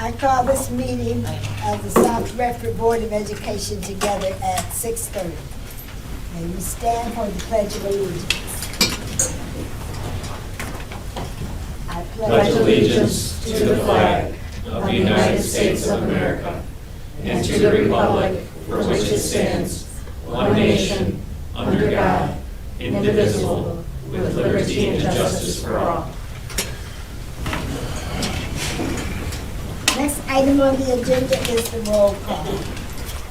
I call this meeting of the South Redford Board of Education together at 6:30. May we stand for the Pledge of Allegiance. I Pledge allegiance to the flag of the United States of America and to the republic for which it stands, one nation, under God, indivisible, with liberty and justice for all. Next item on the agenda is the roll call.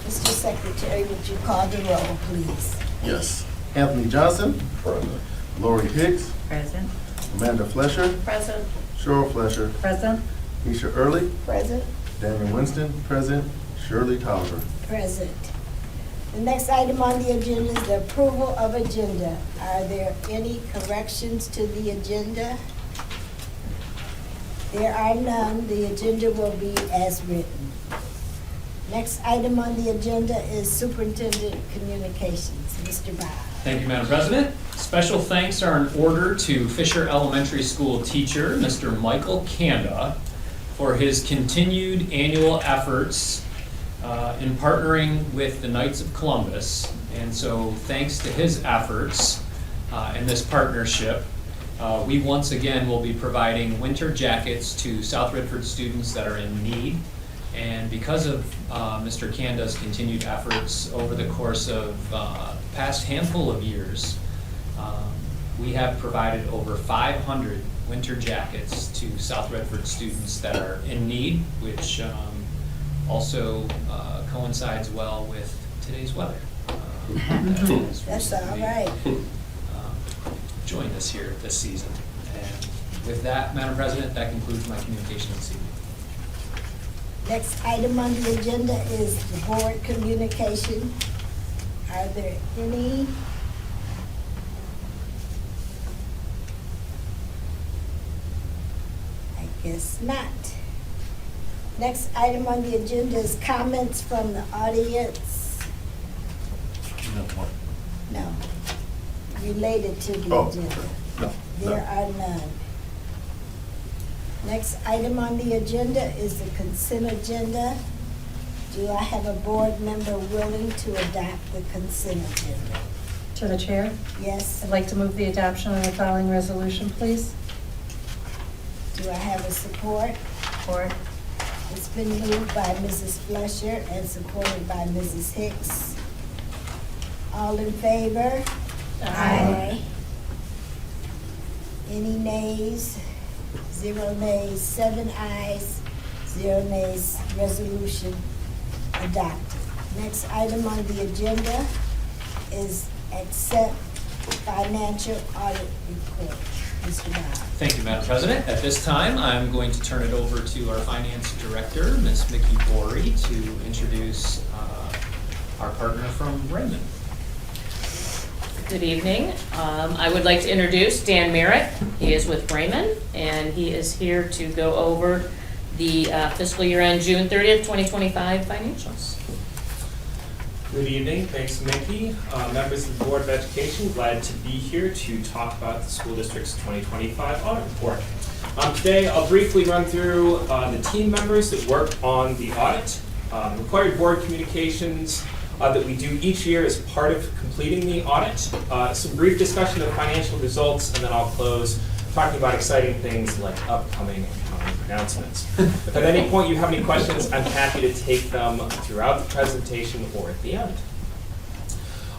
Mr. Secretary, would you call the roll, please? Yes. Anthony Johnson. Present. Lori Hicks. Present. Amanda Flesher. Present. Cheryl Flesher. Present. Keisha Early. Present. Daniel Winston. Present. Shirley Tolliver. Present. The next item on the agenda is the approval of agenda. Are there any corrections to the agenda? There are none. The agenda will be as written. Next item on the agenda is Superintendent Communications. Mr. Bob. Thank you, Madam President. Special thanks are in order to Fisher Elementary School teacher, Mr. Michael Kanda, for his continued annual efforts in partnering with the Knights of Columbus. And so thanks to his efforts in this partnership, we once again will be providing winter jackets to South Redford students that are in need. And because of Mr. Kanda's continued efforts over the course of the past handful of years, we have provided over 500 winter jackets to South Redford students that are in need, which also coincides well with today's weather. That's all right. Join us here this season. And with that, Madam President, that concludes my communication this evening. Next item on the agenda is the board communication. Are there any? I guess not. Next item on the agenda is comments from the audience. No, related to the Oh, agenda. no, There no. are none. Next item on the agenda is the consent agenda. Do I have a board member willing to adopt the consent agenda? To the chair, Yes? I'd like to move the adoption of the following resolution, please. Do I have a support? Or, It's been moved by Mrs. Flusher and supported by Mrs. Hicks. All in favor? Aye. Any nays? 0 nays, 7 ayes, 0 nays. Resolution adopted. Next item on the agenda is accept financial audit report. Mr. Bob. Thank you, Madam President. At this time, I'm going to turn it over to our Finance Director, Ms. Mickey Bory, to introduce our partner from Raymond. Good evening. I would like to introduce Dan Merritt. He is with Raymond, and he is here to go over the fiscal year end June 30th, 2025 financials. Good evening, thanks Mickey. Members of the Board of Education, glad to be here to talk about the school district's 2025 audit report. Today I'll briefly run through the team members that work on the audit, required board communications that we do each year as part of completing the audit, some brief discussion of financial results, and then I'll close talking about exciting things like upcoming accounting pronouncements. If at any point you have any questions, I'm happy to take them throughout the presentation or at the end.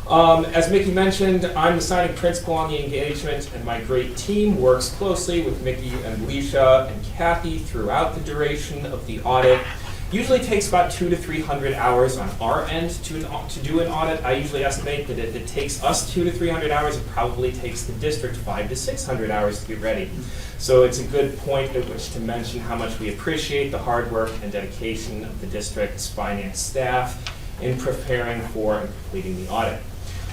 As Mickey mentioned, I'm the signing principal on the engagement, and my great team works closely with Mickey and Alicia and Kathy throughout the duration of the audit. Usually takes about 200 to 300 hours on our end to do an audit. I usually estimate that if it takes us 200 to 300 hours, it probably takes the district 500 to 600 hours to get ready. So it's a good point at which to mention how much we appreciate the hard work and dedication of the district's finance staff in preparing for and completing the audit.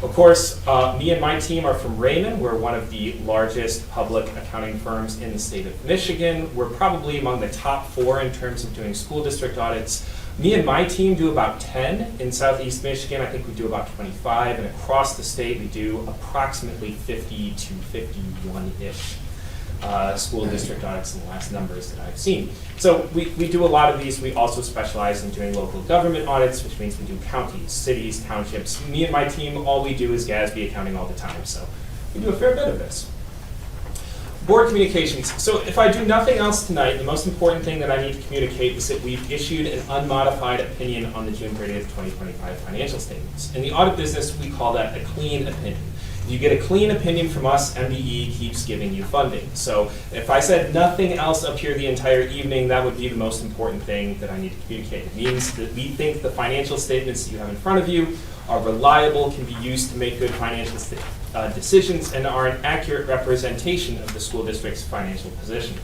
Of course, me and my team are from Raymond. We're one of the largest public accounting firms in the state of Michigan. We're probably among the top 4 in terms of doing school district audits. Me and my team do about 10 in Southeast Michigan. I think we do about 25, and across the state we do approximately 50 to 51-ish. school district audits in the last numbers that I've seen. So we do a lot of these. We also specialize in doing local government audits, which means we do counties, cities, townships. Me and my team, all we do is GASB accounting all the time, so we do a fair bit of this. Board communications. So if I do nothing else tonight, the most important thing that I need to communicate is that we've issued an unmodified opinion on the June 30th, 2025 financial statements. In the audit business, we call that a clean opinion. You get a clean opinion from us, MDE keeps giving you funding. So if I said nothing else up here the entire evening, that would be the most important thing that I need to communicate. It means that we think the financial statements that you have in front of you are reliable, can be used to make good financial decisions, and are an accurate representation of the school district's financial position.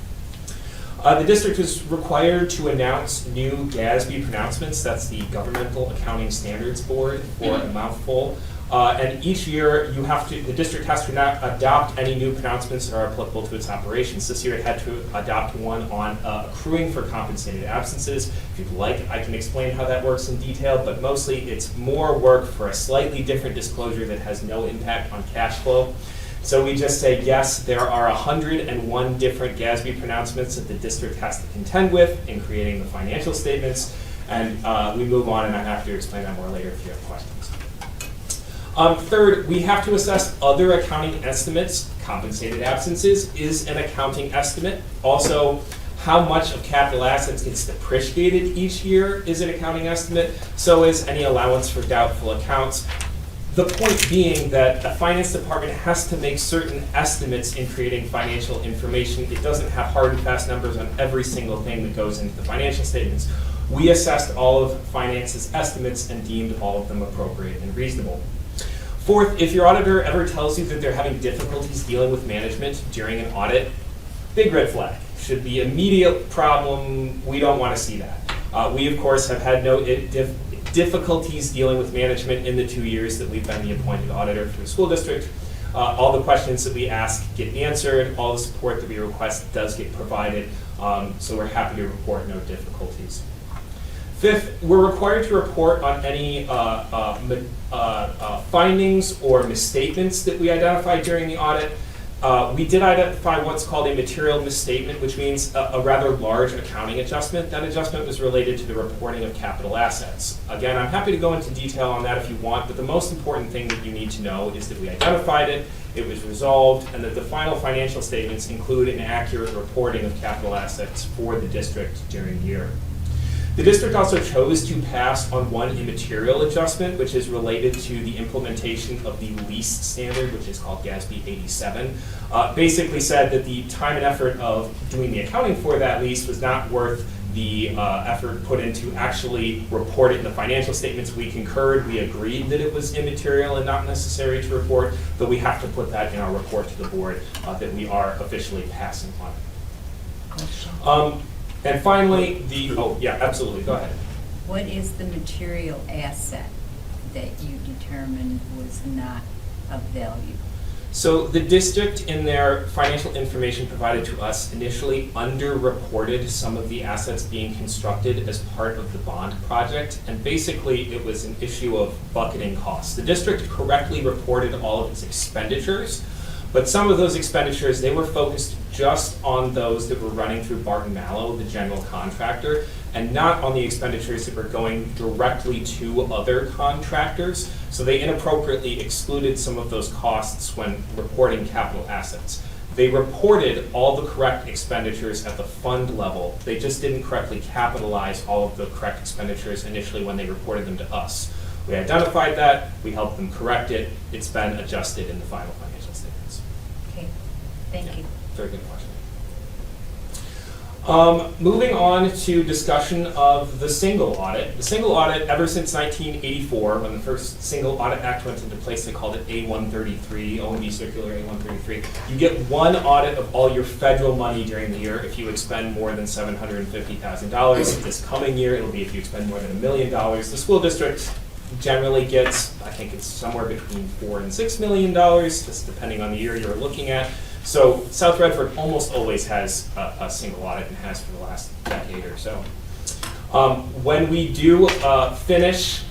The district is required to announce new GASB pronouncements. That's the Governmental Accounting Standards Board, for a mouthful. And each year, the district has to adopt any new pronouncements that are applicable to its operations. This year, it had to adopt one on accruing for compensated absences. If you'd like, I can explain how that works in detail, but mostly it's more work for a slightly different disclosure that has no impact on cash flow. So we just say, yes, there are 101 different GASB pronouncements that the district has to contend with in creating the financial statements, and we move on, and I have to explain that more later if you have questions. Third, we have to assess other accounting estimates. Compensated absences is an accounting estimate. Also, how much of capital assets gets depreciated each year is an accounting estimate. So is any allowance for doubtful accounts. The point being that the finance department has to make certain estimates in creating financial information. It doesn't have hard and fast numbers on every single thing that goes into the financial statements. We assessed all of finance's estimates and deemed all of them appropriate and reasonable. Fourth, if your auditor ever tells you that they're having difficulties dealing with management during an audit, big red flag. Should be immediate problem. We don't want to see that. We, of course, have had no difficulties dealing with management in the 2 years that we've been the appointed auditor for the school district. All the questions that we ask get answered. All the support that we request does get provided. So we're happy to report no difficulties. Fifth, we're required to report on any findings or misstatements that we identify during the audit. We did identify what's called a material misstatement, which means a rather large accounting adjustment. That adjustment was related to the reporting of capital assets. Again, I'm happy to go into detail on that if you want, but the most important thing that you need to know is that we identified it, it was resolved, and that the final financial statements include an accurate reporting of capital assets for the district during the year. The district also chose to pass on one immaterial adjustment, which is related to the implementation of the lease standard, which is called GASB 87. Basically said that the time and effort of doing the accounting for that lease was not worth the effort put into actually report it in the financial statements. We concurred, we agreed that it was immaterial and not necessary to report, but we have to put that in our report to the board that we are officially passing on. And finally, absolutely, go ahead. What is the material asset that you determined was not of value? So the district, in their financial information provided to us, initially underreported some of the assets being constructed as part of the bond project, and basically it was an issue of bucketing costs. The district correctly reported all of its expenditures, but some of those expenditures, they were focused just on those that were running through Barton Mallow, the general contractor, and not on the expenditures that were going directly to other contractors. So they inappropriately excluded some of those costs when reporting capital assets. They reported all the correct expenditures at the fund level. They just didn't correctly capitalize all of the correct expenditures initially when they reported them to us. We identified that, we helped them correct it, it's been adjusted in the final financial statements. Okay, thank you. Very good question. Moving on to discussion of the single audit. The single audit, ever since 1984, when the first Single Audit Act went into place, they called it A133, OMB Circular A133. You get one audit of all your federal money during the year if you expend more than $750,000. This coming year, it'll be if you expend more than $1 million. The school district generally gets, I think it's somewhere between $4 and $6 million, just depending on the year you're looking at. So South Redford almost always has a single audit and has for the last decade or so. When we do finish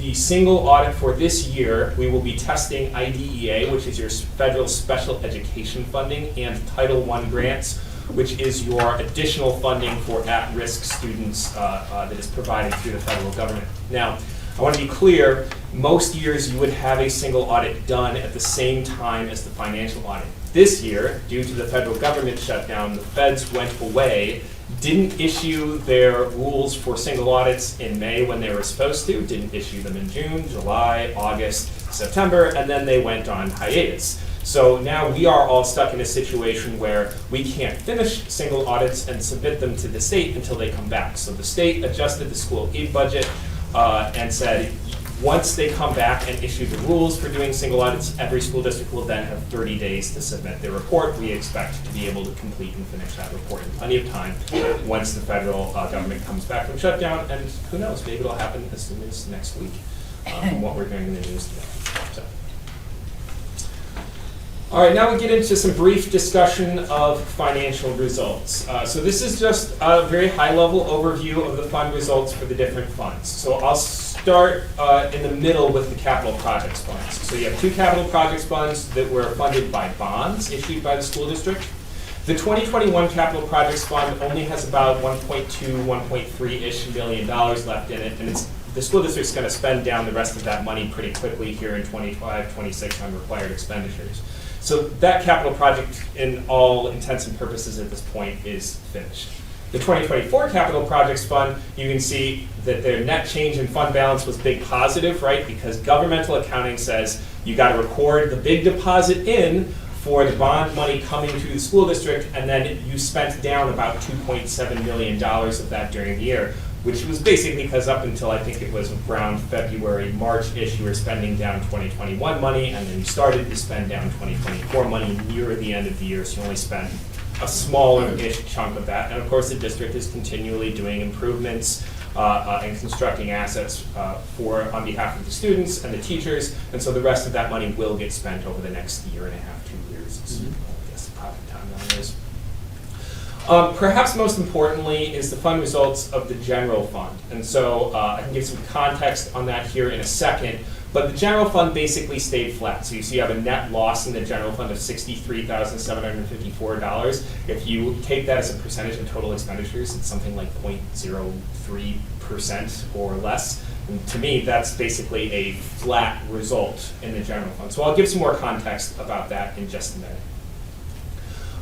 the single audit for this year, we will be testing IDEA, which is your federal special education funding, and Title I grants, which is your additional funding for at-risk students that is provided through the federal government. Now, I want to be clear, most years you would have a single audit done at the same time as the financial audit. This year, due to the federal government shutdown, the feds went away, didn't issue their rules for single audits in May when they were supposed to, didn't issue them in June, July, August, September, and then they went on hiatus. So now we are all stuck in a situation where we can't finish single audits and submit them to the state until they come back. So the state adjusted the school aid budget and said, once they come back and issue the rules for doing single audits, every school district will then have 30 days to submit their report. We expect to be able to complete and finish that report in plenty of time once the federal government comes back from shutdown. And who knows, maybe it'll happen as soon as next week from what we're hearing in the news today. So. All right, now we get into some brief discussion of financial results. So this is just a very high-level overview of the fund results for the different funds. So I'll start in the middle with the capital projects funds. So you have two capital projects funds that were funded by bonds issued by the school district. The 2021 capital projects fund only has about $1.2, $1.3-ish million left in it, and the school district's going to spend down the rest of that money pretty quickly here in 25, 26 on required expenditures. So that capital project, in all intents and purposes at this point, is finished. The 2024 capital projects fund, you can see that their net change in fund balance was big positive, right? Because governmental accounting says you got to record the big deposit in for the bond money coming to the school district, and then you spent down about $2.7 million of that during the year, which was basically because up until I think it was around February, March-ish, you were spending down 2021 money, and then you started to spend down 2024 money near the end of the year, so you only spent a smaller-ish chunk of that. And of course, the district is continually doing improvements and constructing assets on behalf of the students and the teachers, and so the rest of that money will get spent over the next year and a half, 2 years, I guess the project timeline is. Perhaps most importantly is the fund results of the general fund. And so I can give some context on that here in a second, but the general fund basically stayed flat. So you see you have a net loss in the general fund of $63,754. If you take that as a percentage of total expenditures, it's something like 0.03% or less. And to me, that's basically a flat result in the general fund. So I'll give some more context about that in just a minute.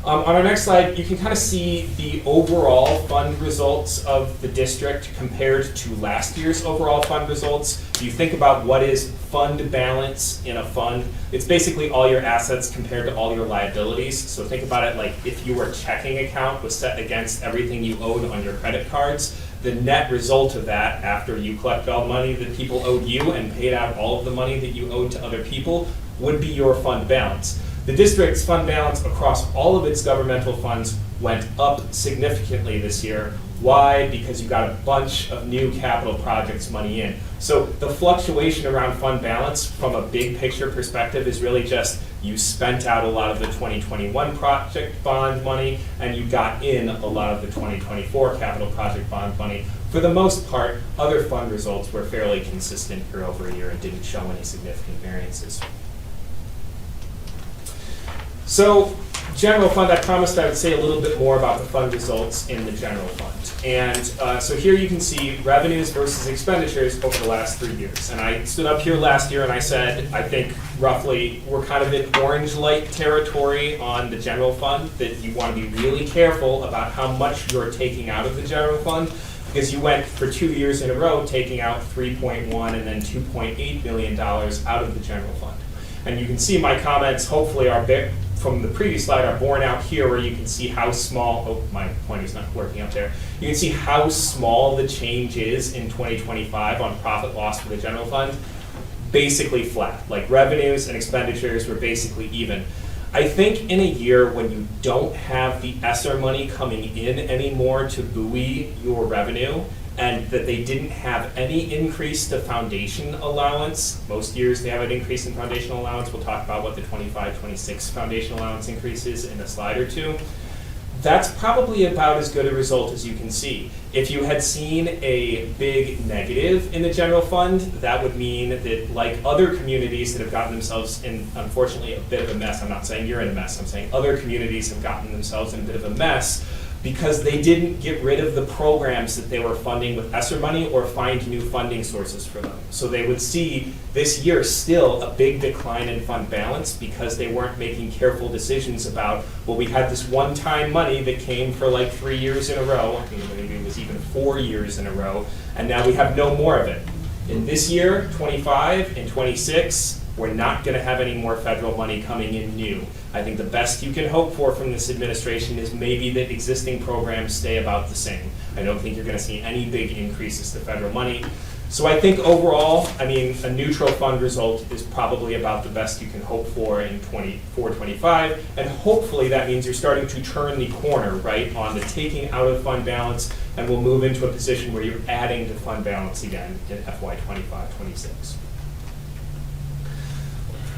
On our next slide, you can kind of see the overall fund results of the district compared to last year's overall fund results. If you think about what is fund balance in a fund, it's basically all your assets compared to all your liabilities. So think about it like if your checking account was set against everything you owed on your credit cards, the net result of that after you collect all the money that people owed you and paid out all of the money that you owed to other people would be your fund balance. The district's fund balance across all of its governmental funds went up significantly this year. Why? Because you got a bunch of new capital projects money in. So the fluctuation around fund balance from a big picture perspective is really just you spent out a lot of the 2021 project bond money and you got in a lot of the 2024 capital project bond money. For the most part, other fund results were fairly consistent year over year and didn't show any significant variances. So, general fund, I promised I would say a little bit more about the fund results in the general fund. And so here you can see revenues versus expenditures over the last 3 years. And I stood up here last year and I said, I think roughly we're kind of in orange light territory on the general fund, that you want to be really careful about how much you're taking out of the general fund, because you went for 2 years in a row taking out $3.1 and then $2.8 million out of the general fund. And you can see my comments hopefully are from the previous slide are borne out here, where you can see how small, oh, my pointer's not working up there. You can see how small the change is in 2025 on profit loss for the general fund. Basically flat, like revenues and expenditures were basically even. I think in a year when you don't have the ESSER money coming in anymore to buoy your revenue, and that they didn't have any increase to foundation allowance. Most years they have an increase in foundational allowance. We'll talk about what the 25-26 foundation allowance increase is in a slide or two. That's probably about as good a result as you can see. If you had seen a big negative in the general fund, that would mean that, like other communities that have gotten themselves in, unfortunately, a bit of a mess, I'm not saying you're in a mess, I'm saying other communities have gotten themselves in a bit of a mess because they didn't get rid of the programs that they were funding with ESSER money or find new funding sources for them. So they would see this year still a big decline in fund balance because they weren't making careful decisions about, well, we had this one-time money that came for like 3 years in a row, I think maybe it was even 4 years in a row, and now we have no more of it. In this year, 25 and 26, we're not going to have any more federal money coming in new. I think the best you can hope for from this administration is maybe that existing programs stay about the same. I don't think you're going to see any big increases to federal money. So I think overall, I mean, a neutral fund result is probably about the best you can hope for in 24-25, and hopefully that means you're starting to turn the corner, right, on the taking out of fund balance, and we'll move into a position where you're adding to fund balance again in FY 25-26.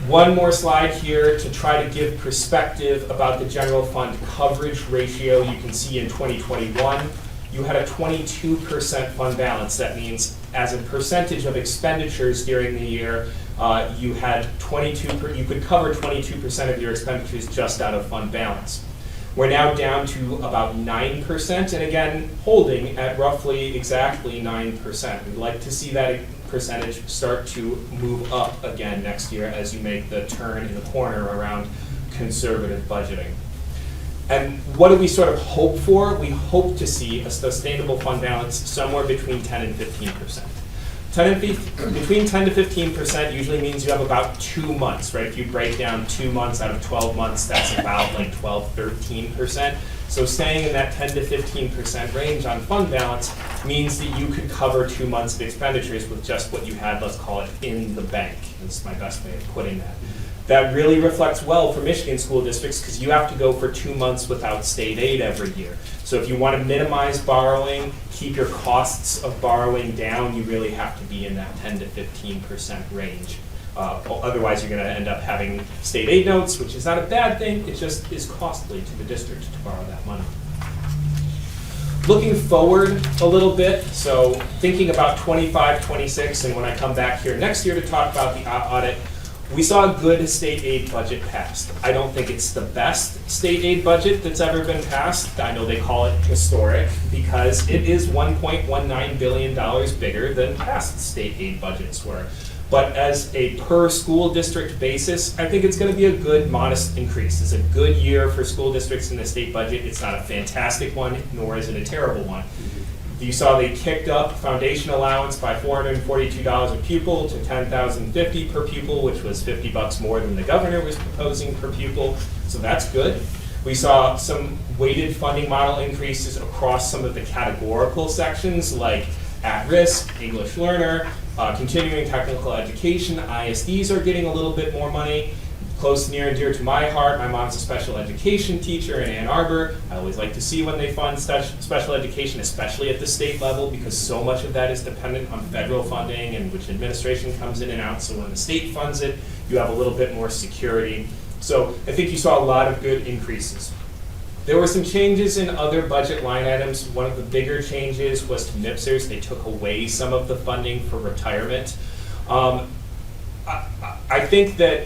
One more slide here to try to give perspective about the general fund coverage ratio. You can see in 2021, you had a 22% fund balance. That means as a percentage of expenditures during the year, you had you could cover 22% of your expenditures just out of fund balance. We're now down to about 9%, and again, holding at roughly exactly 9%. We'd like to see that percentage start to move up again next year as you make the turn in the corner around conservative budgeting. And what do we sort of hope for? We hope to see a sustainable fund balance somewhere between 10 and 15%. Between 10 to 15% usually means you have about 2 months, right? If you break down 2 months out of 12 months, that's about like 12, 13%. So staying in that 10 to 15% range on fund balance means that you could cover 2 months of expenditures with just what you had, let's call it, in the bank. That's my best way of putting that. That really reflects well for Michigan school districts because you have to go for 2 months without state aid every year. So if you want to minimize borrowing, keep your costs of borrowing down, you really have to be in that 10 to 15% range. Otherwise, you're going to end up having state aid notes, which is not a bad thing. It just is costly to the district to borrow that money. Looking forward a little bit, so thinking about 25, 26, and when I come back here next year to talk about the audit, we saw a good state aid budget passed. I don't think it's the best state aid budget that's ever been passed. I know they call it historic because it is $1.19 billion bigger than past state aid budgets were. But as a per school district basis, I think it's going to be a good modest increase. It's a good year for school districts in the state budget. It's not a fantastic one, nor is it a terrible one. You saw they kicked up foundation allowance by $442 a pupil to $10,050 per pupil, which was $50 more than the governor was proposing per pupil. So that's good. We saw some weighted funding model increases across some of the categorical sections like at-risk, English learner, continuing technical education. ISDs are getting a little bit more money. Close, near, and dear to my heart, my mom's a special education teacher in Ann Arbor. I always like to see when they fund special education, especially at the state level, because so much of that is dependent on federal funding and which administration comes in and out. So when the state funds it, you have a little bit more security. So I think you saw a lot of good increases. There were some changes in other budget line items. One of the bigger changes was to MIPSers. They took away some of the funding for retirement. I think that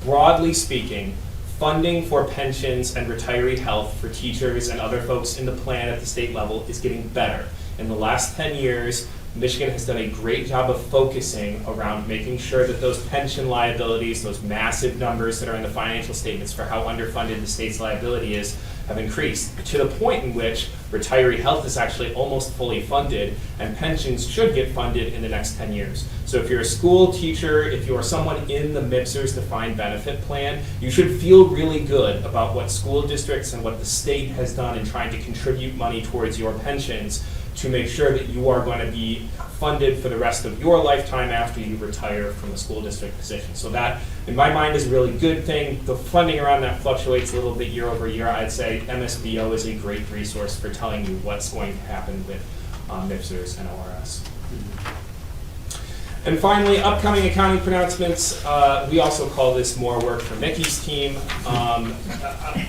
broadly speaking, funding for pensions and retiree health for teachers and other folks in the plan at the state level is getting better. In the last 10 years, Michigan has done a great job of focusing around making sure that those pension liabilities, those massive numbers that are in the financial statements for how underfunded the state's liability is, have increased to the point in which retiree health is actually almost fully funded and pensions should get funded in the next 10 years. So if you're a school teacher, if you are someone in the MIPSers defined benefit plan, you should feel really good about what school districts and what the state has done in trying to contribute money towards your pensions to make sure that you are going to be funded for the rest of your lifetime after you retire from a school district position. So that, in my mind, is a really good thing. The funding around that fluctuates a little bit year over year. I'd say MSBO is a great resource for telling you what's going to happen with MIPSers and ORS. And finally, upcoming accounting pronouncements. We also call this more work for Mickey's team.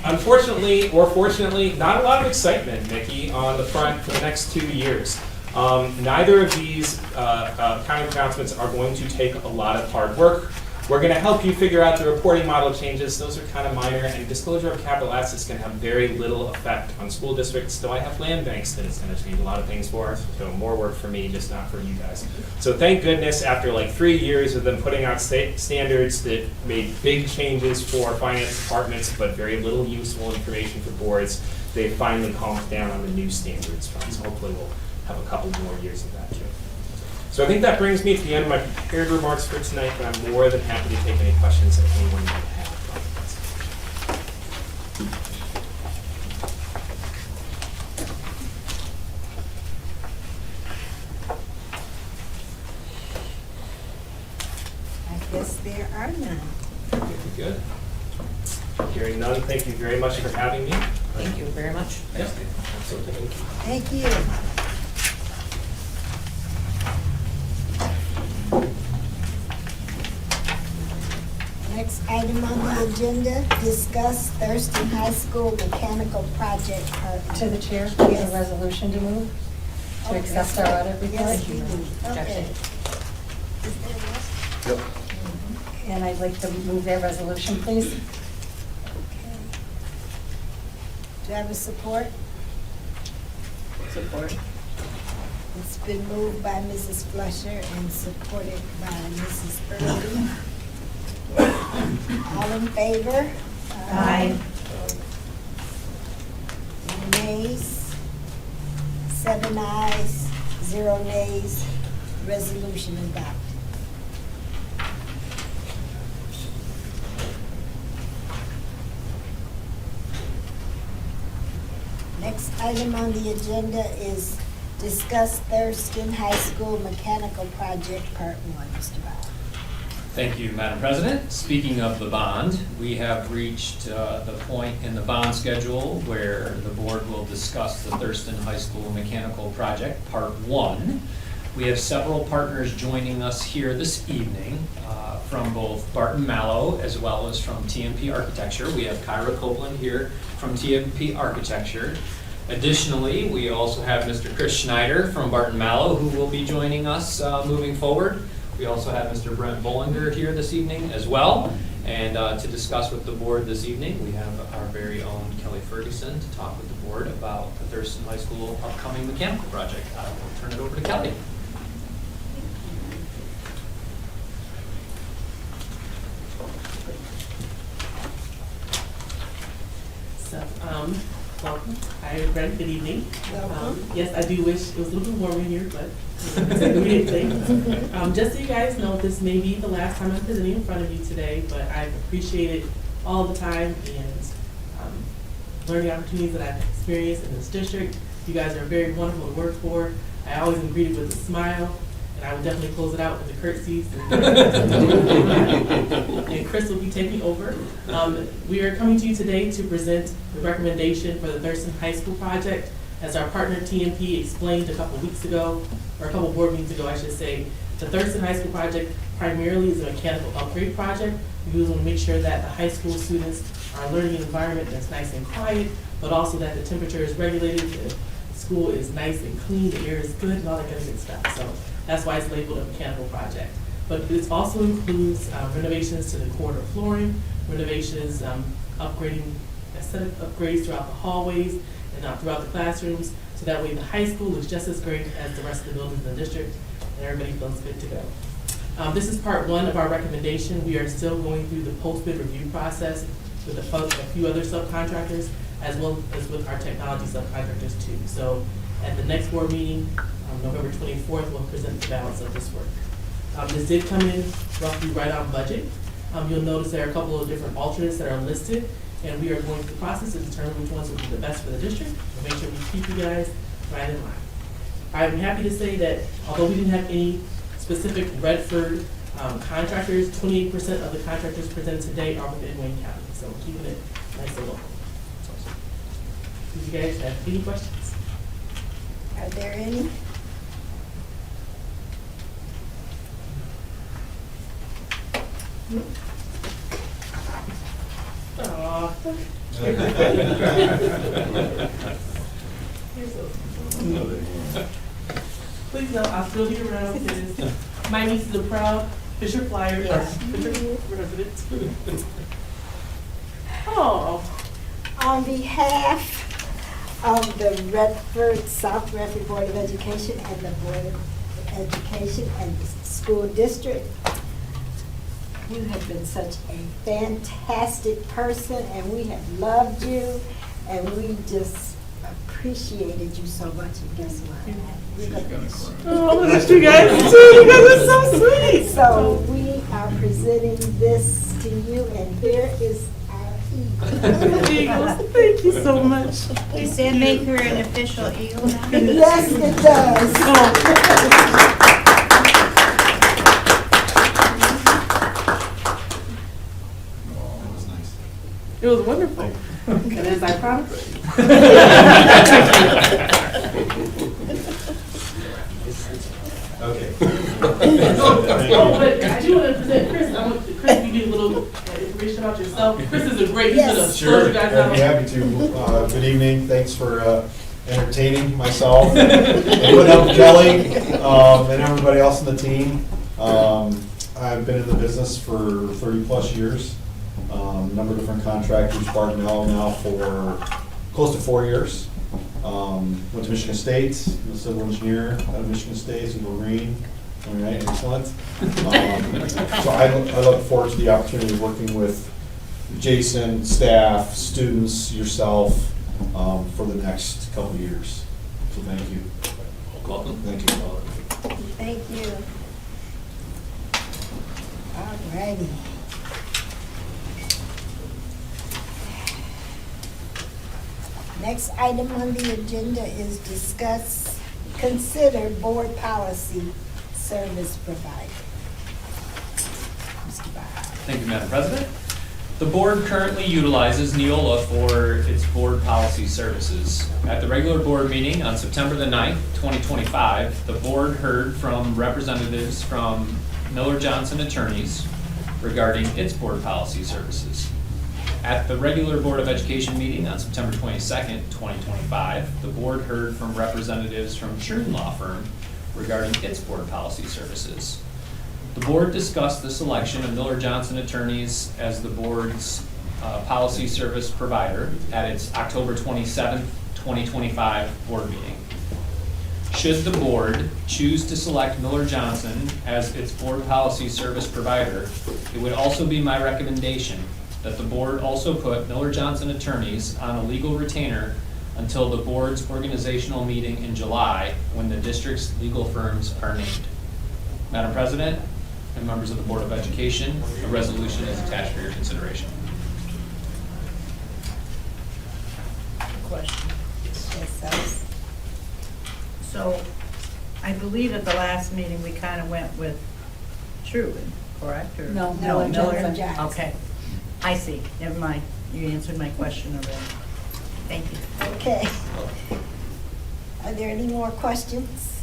Unfortunately, or fortunately, not a lot of excitement, Mickey, on the front for the next 2 years. Neither of these accounting pronouncements are going to take a lot of hard work. We're going to help you figure out the reporting model changes. Those are kind of minor, and disclosure of capital assets can have very little effect on school districts. Though I have land banks that it's going to change a lot of things for. So more work for me, just not for you guys. So thank goodness, after like 3 years of them putting out standards that made big changes for finance departments, but very little useful information for boards, they finally calmed down on the new standards front. So hopefully we'll have a couple more years of that too. So I think that brings me to the end of my prepared remarks for tonight, but I'm more than happy to take any questions that anyone might have. I guess there are none. Very good. Hearing none, thank you very much for having me. Thank you very much. Yep, absolutely. Thank you. Next item on the agenda, discuss Thurston High School mechanical project part. To the chair, we have Yes. a resolution to move to Okay. accept our audit report. Yes, we do. Okay. Yep. And I'd like to move that resolution, please. Okay. Do I have a support? Support. It's been moved by Mrs. Flusher and supported by Mrs. Early. All in favor? Aye. Any nays? 7 ayes, 0 nays. Resolution adopted. Next item on the agenda is discuss Thurston High School mechanical project part 1. Mr. Bauer. Thank you, Madam President. Speaking of the bond, we have reached the point in the bond schedule where the board will discuss the Thurston High School Mechanical Project, Part 1. We have several partners joining us here this evening from both Barton Mallow as well as from TMP Architecture. We have Kyra Copeland here from TMP Architecture. Additionally, we also have Mr. Chris Schneider from Barton Mallow who will be joining us moving forward. We also have Mr. Brent Bollinger here this evening as well. And to discuss with the board this evening, we have our very own Kelly Ferguson to talk with the board about the Thurston High School upcoming mechanical project. I will turn it over to Kelly. So, welcome. Hi, Brent. Good evening. Welcome. Yes, I do wish it was a little bit warmer here, but it's a great thing. Just so you guys know, this may be the last time I'm presenting in front of you today, but I've appreciated all the time and learning opportunities that I've experienced in this district. You guys are very wonderful to work for. I always am greeted with a smile, and I would definitely close it out with the curtsies. And Chris will be taking over. We are coming to you today to present the recommendation for the Thurston High School project. As our partner TMP explained a couple weeks ago, or a couple board meetings ago, I should say, the Thurston High School project primarily is a mechanical upgrade project. We want to make sure that the high school students are learning an environment that's nice and quiet, but also that the temperature is regulated, the school is nice and clean, the air is good, and all that kind of good stuff. So that's why it's labeled a mechanical project. But this also includes renovations to the corridor flooring, renovations, upgrading, aesthetic upgrades throughout the hallways and throughout the classrooms, so that way the high school looks just as great as the rest of the buildings in the district, and everybody feels good to go. This is part 1 of our recommendation. We are still going through the post-bid review process with a few other subcontractors, as well as with our technology subcontractors too. So at the next board meeting, November 24th, we'll present the balance of this work. This did come in roughly right on budget. You'll notice there are a couple of different alternates that are listed, and we are going through the process to determine which ones will be the best for the district, and make sure we keep you guys right in line. I'm happy to say that although we didn't have any specific Redford contractors, 28% of the contractors presented today are within Wayne County, so we're keeping it nice and local. Do you guys have any questions? Are there any? Aw. Please know I'll still be around because my niece is a proud Fisher Flyer Fisher resident. Oh, On behalf of the South Redford Board of Education and the Board of Education and the school district, you have been such a fantastic person, and we have loved you, and we just appreciated you so much. And guess what? We're gonna miss you. oh, I miss you guys too. You guys are so sweet. So we are presenting this to you, and here is our eagle. Eagles, thank you so much. Does that make her an official Eagle now? Yes, it does. It was wonderful. And as I promised. Okay. Oh, but I do want to present Chris. I want Chris to give you a little information about yourself. Chris is a great, he's gonna slow you guys I'd be down. happy to. Good evening, thanks for entertaining myself, and putting up Kelly, and everybody else on the team. I've been in the business for 30-plus years. Number of different contractors, Bartonell now for close to 4 years. Went to Michigan State, I'm a civil engineer out of Michigan State, civil marine. All right, excellent. So I look forward to the opportunity of working with Jason, staff, students, yourself, for the next couple of years. So thank you. Welcome. Thank you. Thank you. All righty. Next item on the agenda is consider board policy service provider. Mr. Bob. Thank you, Madam President. The board currently utilizes Neola for its board policy services. At the regular board meeting on September the 9th, 2025, the board heard from representatives from Miller Johnson Attorneys regarding its board policy services. At the regular Board of Education meeting on September 22nd, 2025, the board heard from representatives from Sherman Law Firm regarding its board policy services. The board discussed the selection of Miller Johnson Attorneys as the board's policy service provider at its October 27th, 2025 board meeting. Should the board choose to select Miller Johnson as its board policy service provider, it would also be my recommendation that the board also put Miller Johnson Attorneys on a legal retainer until the board's organizational meeting in July, when the district's legal firms are named. Madam President and members of the Board of Education, a resolution is attached for your consideration. Question. Yes, sir. So, I believe at the last meeting, we kind of went with Truman, correct? Or- No, No, Miller Miller. Johnson. Okay. I see. Never mind. You answered my question already. Thank you. Okay. Are there any more questions?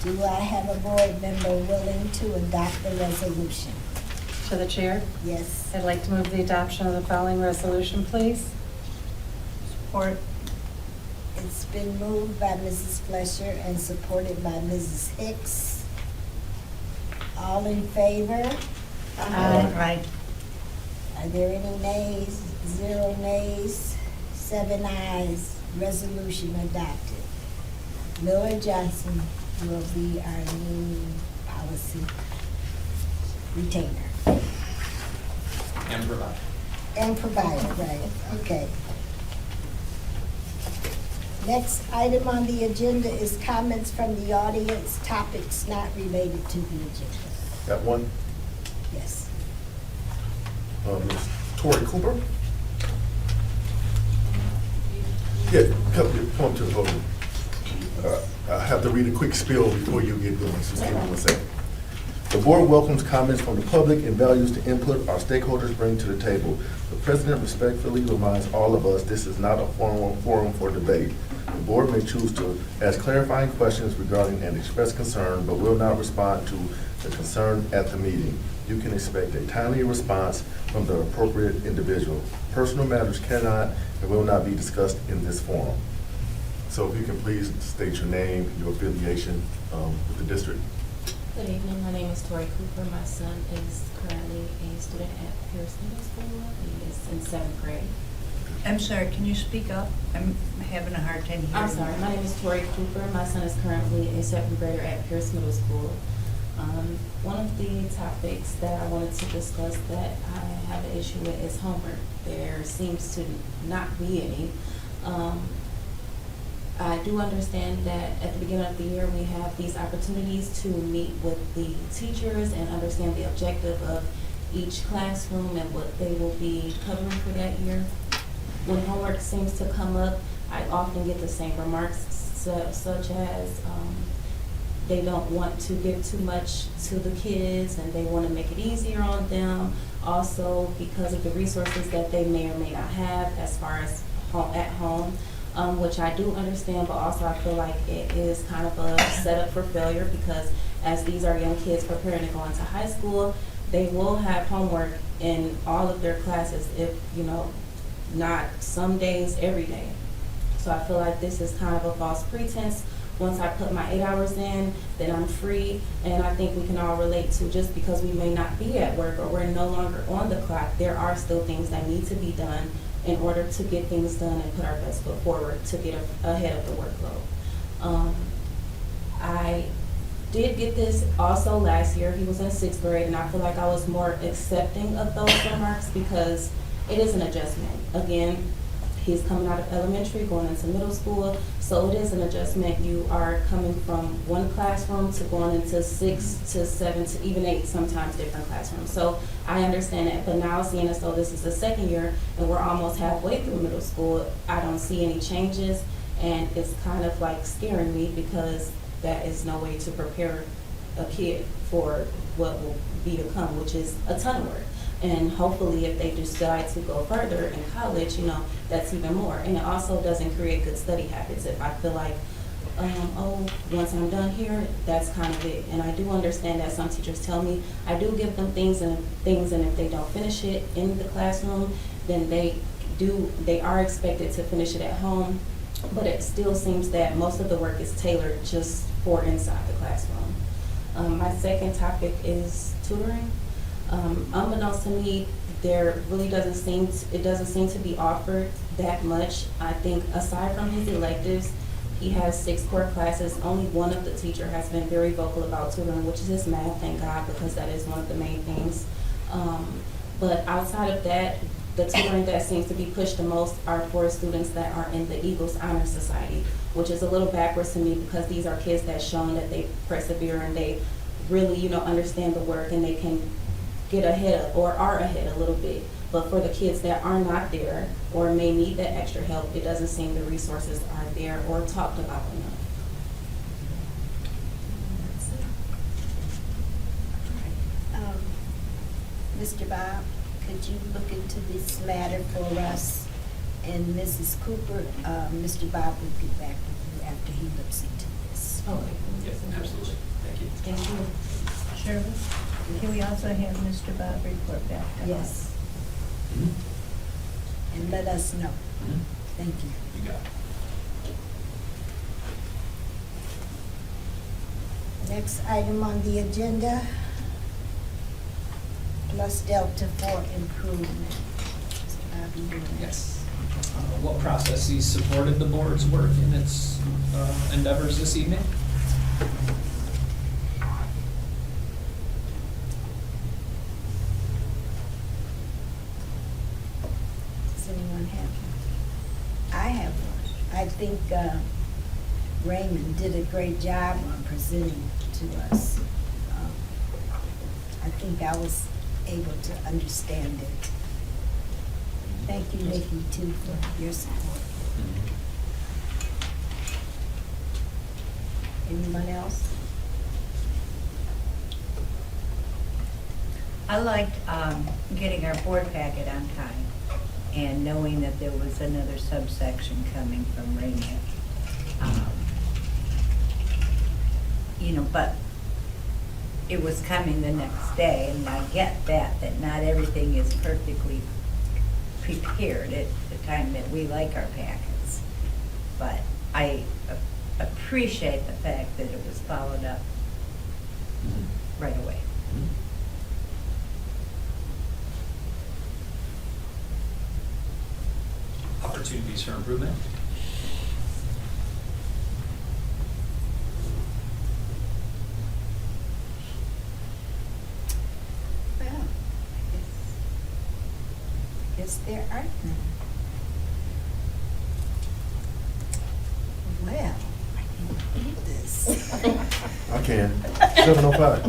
Do I have a board member willing to adopt the resolution? To the chair, Yes. I'd like to move the adoption of the following resolution, please. Support. It's been moved by Mrs. Fletcher and supported by Mrs. Hicks. All in favor? Right. Are there any nays? 0 nays, 7 ayes. Resolution adopted. Miller Johnson will be our new policy retainer And provide. and provider, right, okay. Next item on the agenda is comments from the audience, topics not related to the agenda. Got one, Yes. Ms. Tori Cooper. Yeah, come up to the podium. I have to read a quick spiel before you get going, so just give me 1 second. The board welcomes comments from the public and values the input our stakeholders bring to the table. The president respectfully reminds all of us this is not a forum for debate. The board may choose to ask clarifying questions regarding an expressed concern, but will not respond to the concern at the meeting. You can expect a timely response from the appropriate individual. Personal matters cannot and will not be discussed in this forum. So if you can please state your name, your affiliation with the district. Good evening, my name is Tori Cooper. My son is currently a student at Pierce Middle School. He is in 7th grade. I'm sorry, can you speak up? I'm having a hard time hearing. I'm sorry, my name is Tori Cooper. My son is currently a 7th grader at Pierce Middle School. One of the topics that I wanted to discuss that I have an issue with is homework. There seems to not be any. I do understand that at the beginning of the year, we have these opportunities to meet with the teachers and understand the objective of each classroom and what they will be covering for that year. When homework seems to come up, I often get the same remarks such as they don't want to give too much to the kids and they want to make it easier on them. Also, because of the resources that they may or may not have as far as at home. Which I do understand, but also I feel like it is kind of a setup for failure because as these are young kids preparing to go into high school, they will have homework in all of their classes, if, you know, not some days, every day. So I feel like this is kind of a false pretense. Once I put my 8 hours in, then I'm free, and I think we can all relate to just because we may not be at work or we're no longer on the clock, there are still things that need to be done in order to get things done and put our best foot forward to get ahead of the workload. I did get this also last year. He was in 6th grade, and I feel like I was more accepting of those remarks because it is an adjustment. Again, he's coming out of elementary, going into middle school, so it is an adjustment. You are coming from one classroom to going into 6 to 7 to even 8, sometimes different classrooms. So I understand that, but now seeing as though this is the 2nd year and we're almost halfway through middle school, I don't see any changes, and it's kind of like scaring me because that is no way to prepare a kid for what will be to come, which is a ton of work. And hopefully if they decide to go further in college, you know, that's even more. And it also doesn't create good study habits. If I feel like, once I'm done here, that's kind of it. And I do understand that some teachers tell me, I do give them things and if they don't finish it in the classroom, then they are expected to finish it at home. But it still seems that most of the work is tailored just for inside the classroom. My second topic is tutoring. Unbeknownst to me, there really doesn't seem to be offered that much. I think aside from his electives, he has 6 core classes. Only one of the teacher has been very vocal about tutoring, which is his math, thank God, because that is one of the main things. But outside of that, the tutoring that seems to be pushed the most are for students that are in the Eagles Honor Society, which is a little backwards to me because these are kids that's shown that they persevere and they really, you know, understand the work and they can get ahead or are ahead a little bit. But for the kids that are not there or may need that extra help, it doesn't seem the resources are there or talked about enough. Mr. Bob, could you look into this matter for us? And Mrs. Cooper, Mr. Bob will get back with you after he looks into this. Okay. Yes, absolutely. Thank you. Thank you. Shirley, can we also have Mr. Bob report back to us? Yes. And let us know. Thank you. You got it. Next item on the agenda, Plus Delta 4 improvement. Mr. Bobby Moore. Yes. What processes supported the board's work in its endeavors this evening? Does anyone have one? I have one. I think Raymond did a great job on presenting to us. I think I was able to understand it. Thank you, Nikki, too, for your support. Anyone else? I liked getting our board packet on time and knowing that there was another subsection coming from Rainier. you know, but it was coming the next day, and I get that not everything is perfectly prepared at the time that we like our packets. But I appreciate the fact that it was followed up right away. Opportunities for improvement? Well, I guess there are none. Well, I can do this. I can. 7:05.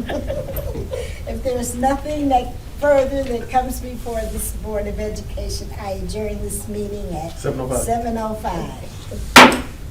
If there's nothing that further that comes before this Board of Education, I adjourn this meeting at 7:05. 7:05.